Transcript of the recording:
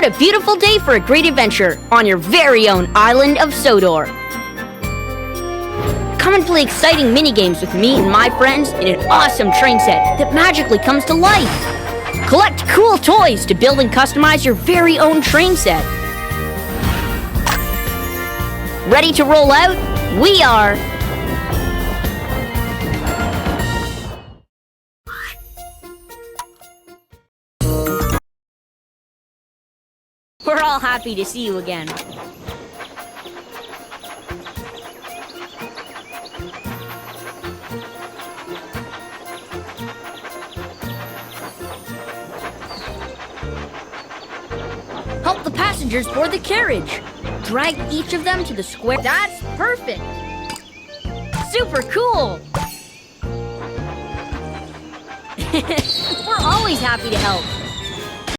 What a beautiful day for a great adventure on your very own island of Sodor. Come and play exciting mini-games with me and my friends in an awesome train set that magically comes to life. Collect cool toys to build and customize your very own train set. Ready to roll out? We are! We're all happy to see you again. Help the passengers board the carriage. Drag each of them to the square. That's perfect! Super cool! We're always happy to help.